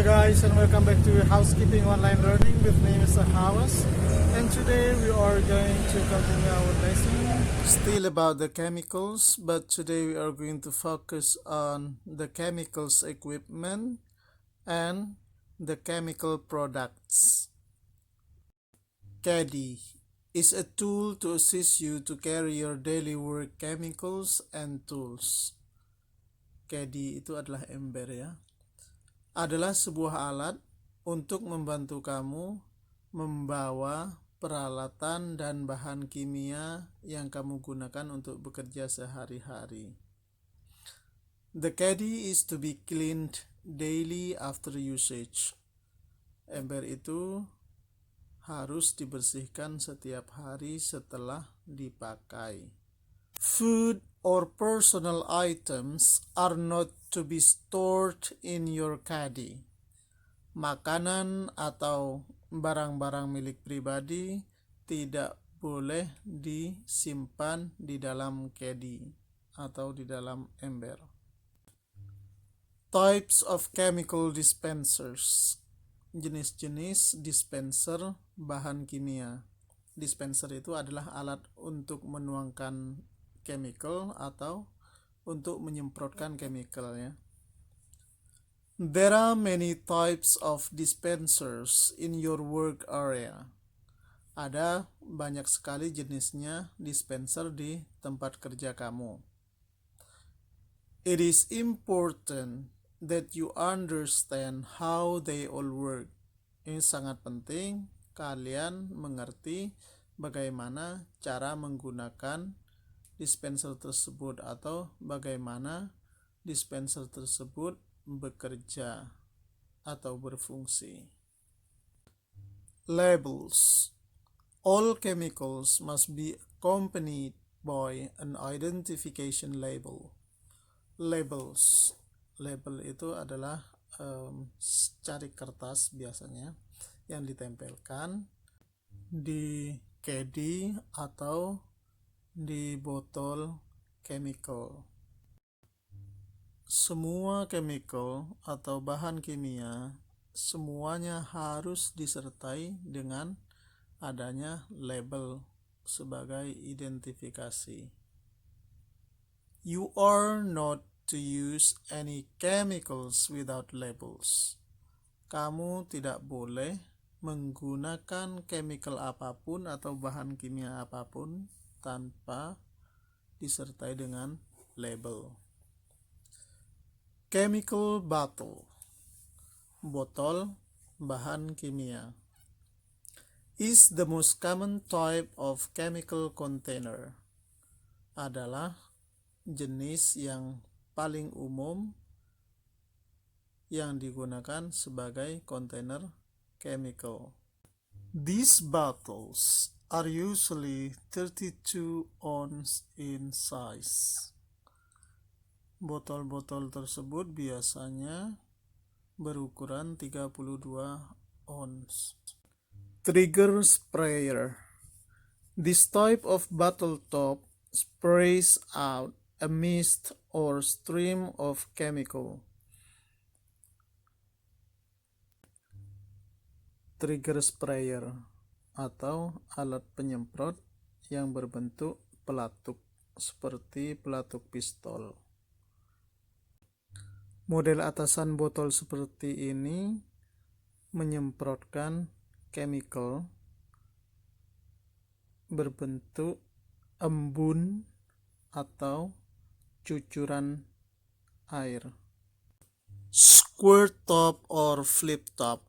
Hello guys, and welcome back to Housekeeping Online Learning with me, Mr. House. And today we are going to continue our lesson still about the chemicals, but today we are going to focus on the chemicals equipment and the chemical products. Caddy is a tool to assist you to carry your daily work chemicals and tools. Caddy itu adalah ember ya. Adalah sebuah alat untuk membantu kamu membawa peralatan dan bahan kimia yang kamu gunakan untuk bekerja sehari-hari. The caddy is to be cleaned daily after usage. Ember itu harus dibersihkan setiap hari setelah dipakai. Food or personal items are not to be stored in your caddy. Makanan atau barang-barang milik pribadi tidak boleh disimpan di dalam caddy atau di dalam ember. Types of chemical dispensers. Jenis-jenis dispenser bahan kimia. Dispenser itu adalah alat untuk menuangkan chemical atau untuk menyemprotkan chemical ya. There are many types of dispensers in your work area. Ada banyak sekali jenisnya dispenser di tempat kerja kamu. It is important that you understand how they all work. Ini sangat penting kalian mengerti bagaimana cara menggunakan dispenser tersebut atau bagaimana dispenser tersebut bekerja atau berfungsi. Labels. All chemicals must be accompanied by an identification label. Labels. Label itu adalah secari kertas biasanya yang ditempelkan di caddy atau di botol chemical. Semua chemical atau bahan kimia semuanya harus disertai dengan adanya label sebagai identifikasi. You are not to use any chemicals without labels. Kamu tidak boleh menggunakan chemical apapun atau bahan kimia apapun tanpa disertai dengan label. Chemical bottle, botol bahan kimia, is the most common type of chemical container. Adalah jenis yang paling umum yang digunakan sebagai kontainer chemical. These bottles are usually 32 ounce in size. Botol-botol tersebut biasanya berukuran 32 ounce. Trigger sprayer. This type of bottle top sprays out a mist or stream of chemical. Trigger sprayer atau alat penyemprot yang berbentuk pelatuk seperti pelatuk pistol. Model atasan botol seperti ini menyemprotkan chemical berbentuk embun atau cucuran air. Squirt top or flip top.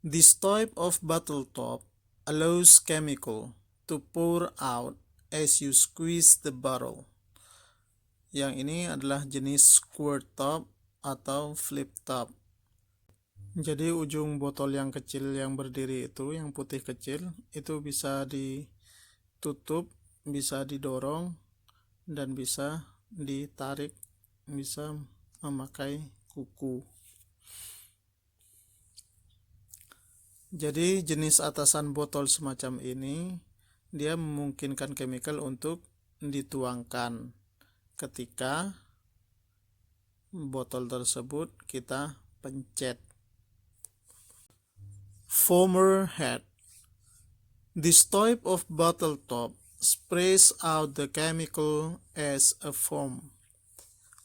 This type of bottle top allows chemical to pour out as you squeeze the bottle. Yang ini adalah jenis squirt top atau flip top. Jadi ujung botol yang kecil yang berdiri itu, yang putih kecil, itu bisa ditutup, bisa didorong, dan bisa ditarik, bisa memakai kuku. Jadi jenis atasan botol semacam ini dia memungkinkan chemical untuk dituangkan ketika botol tersebut kita pencet Foamer head. This type of bottle top sprays out the chemical as a foam.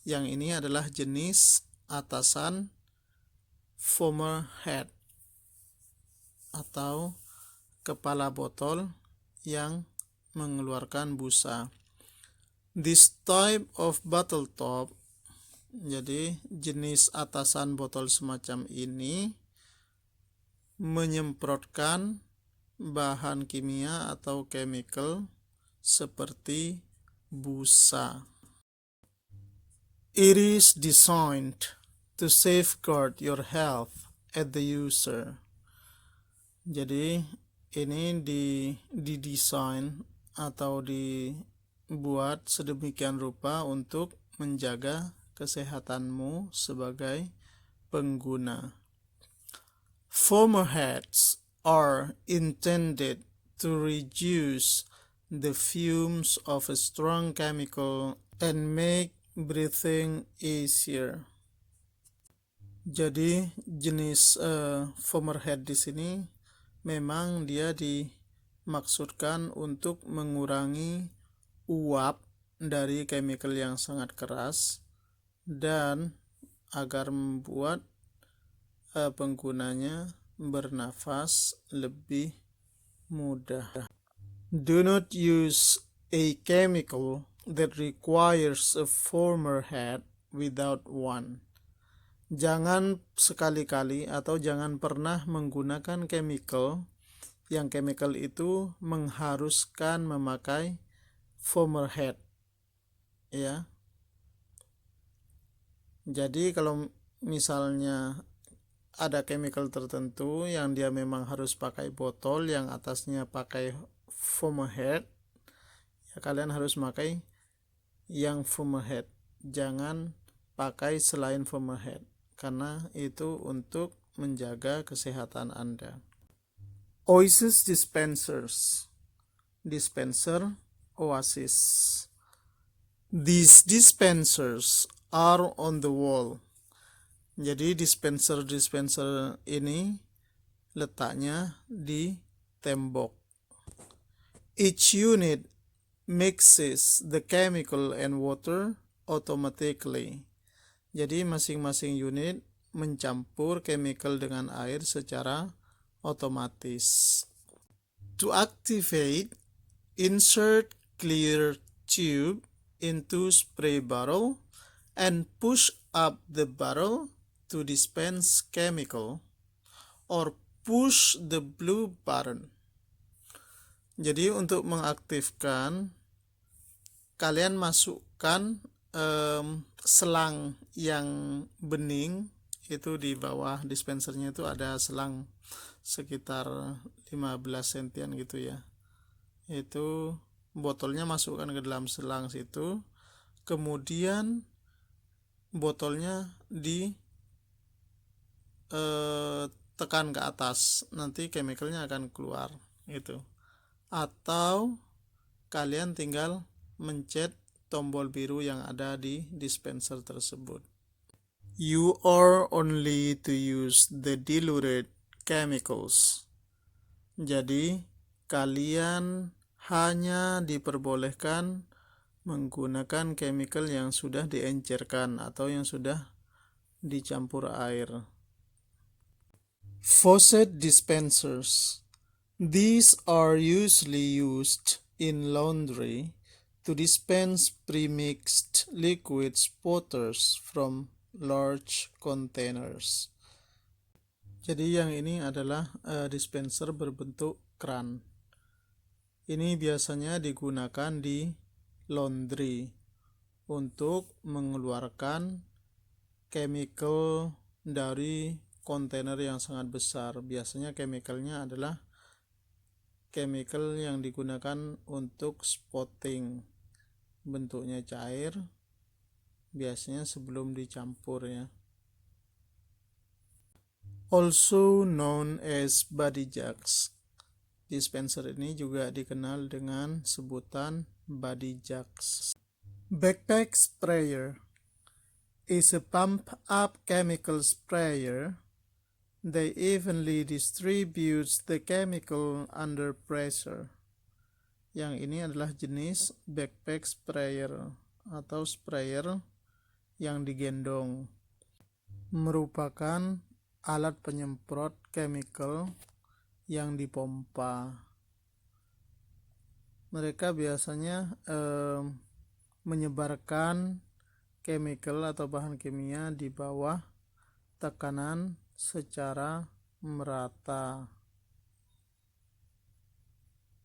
Yang ini adalah jenis atasan foamer head atau kepala botol yang mengeluarkan busa. This type of bottle top, jadi jenis atasan botol semacam ini menyemprotkan bahan kimia atau chemical seperti busa. It is designed to safeguard your health as the user. Jadi ini didesain atau dibuat sedemikian rupa untuk menjaga kesehatanmu sebagai pengguna. Foamer heads are intended to reduce the fumes of a strong chemical and make breathing easier. Jadi jenis foamer head di sini memang dia dimaksudkan untuk mengurangi uap dari chemical yang sangat keras dan agar membuat penggunanya bernafas lebih mudah. Do not use a chemical that requires a foamer head without one. Jangan sekali-kali atau jangan pernah menggunakan chemical yang chemical itu mengharuskan memakai foamer head. Ya. Jadi kalau misalnya ada chemical tertentu yang dia memang harus pakai botol yang atasnya pakai foamer head, ya kalian harus pakai yang foamer head. Jangan pakai selain foamer head karena itu untuk menjaga kesehatan Anda. Oasis dispensers. Dispenser Oasis. These dispensers are on the wall. Jadi dispenser ini letaknya di tembok. Each unit mixes the chemical and water automatically. Jadi masing-masing unit mencampur chemical dengan air secara otomatis. To activate, insert clear tube into spray bottle and push up the barrel to dispense chemical or push the blue button. Jadi untuk mengaktifkan, kalian masukkan selang yang bening itu di bawah dispensernya itu ada selang sekitar 15 sentian gitu ya. Itu botolnya masukkan ke dalam selang situ, kemudian botolnya tekan ke atas, nanti chemicalnya akan keluar gitu. Atau kalian tinggal mencet tombol biru yang ada di dispenser tersebut. You are only to use the diluted chemicals. Jadi kalian hanya diperbolehkan menggunakan chemical yang sudah diencerkan atau yang sudah dicampur air. Faucet dispensers. These are usually used in laundry to dispense premixed liquid spotters from large containers. Jadi yang ini adalah dispenser berbentuk kran. Ini biasanya digunakan di laundry untuk mengeluarkan chemical dari kontainer yang sangat besar. Biasanya chemicalnya adalah chemical yang digunakan untuk spotting, bentuknya cair, biasanya sebelum dicampur ya. Also known as body jugs. Dispenser ini juga dikenal dengan sebutan body jugs. Backpack sprayer is a pump-up chemical sprayer They evenly distributes the chemical under pressure. Yang ini adalah jenis backpack sprayer atau sprayer yang digendong. Merupakan alat penyemprot chemical yang dipompa. Mereka biasanya menyebarkan chemical atau bahan kimia di bawah tekanan secara merata.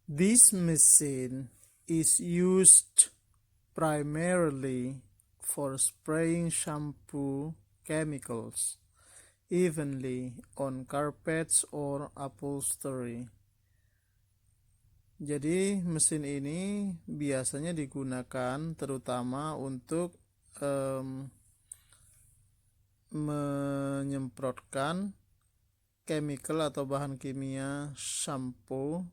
This machine is used primarily for spraying shampoo chemicals evenly on carpets or upholstery. Jadi mesin ini biasanya digunakan terutama untuk menyemprotkan chemical atau bahan kimia shampoo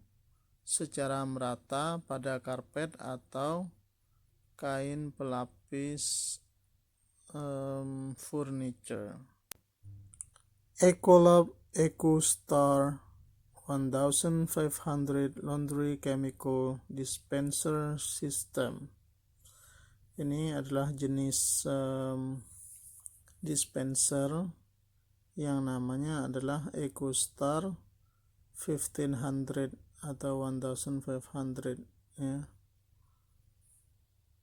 secara merata pada karpet atau kain pelapis furniture. Ecolab EcoStar 1500 Laundry Chemical Dispenser System. Ini adalah jenis dispenser yang namanya adalah EcoStar 1500 atau 1500 ya.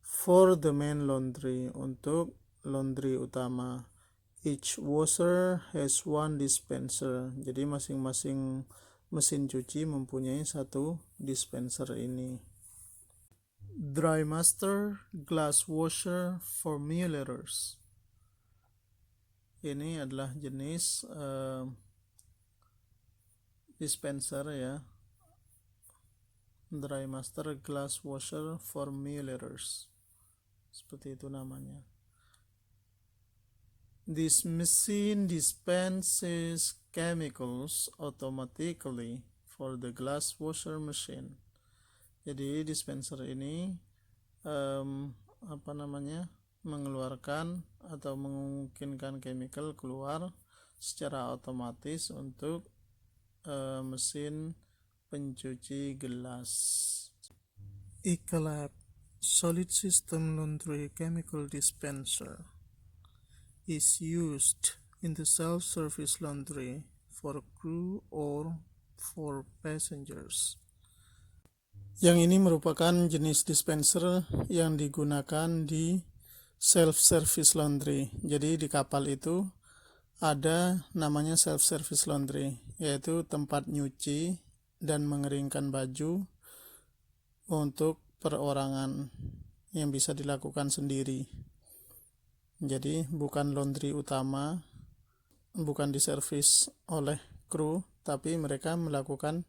For the main laundry, untuk laundry utama. Each washer has one dispenser. Jadi masing-masing mesin cuci mempunyai satu dispenser ini. Drymaster glass washer formulators. Ini adalah jenis dispenser ya. Drymaster glass washer formulators. Seperti itu namanya. This machine dispenses chemicals automatically for the glass washer machine. Jadi dispenser ini mengeluarkan atau memungkinkan chemical keluar secara otomatis untuk mesin pencuci gelas. Ecolab Solid System Laundry Chemical Dispenser is used in the self-service laundry for crew or for passengers. Yang ini merupakan jenis dispenser yang digunakan di self-service laundry. Jadi di kapal itu ada namanya self-service laundry, yaitu tempat nyuci dan mengeringkan baju untuk perorangan yang bisa dilakukan sendiri. Jadi bukan laundry utama, bukan diservis oleh kru, tapi mereka melakukan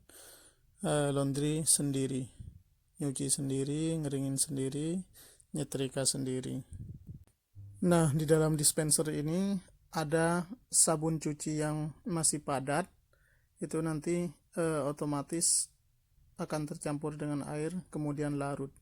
laundry sendiri, nyuci sendiri, ngeringin sendiri, nyetrika sendiri. Nah, di dalam dispenser ini ada sabun cuci yang masih padat, itu nanti otomatis akan tercampur dengan air kemudian larut.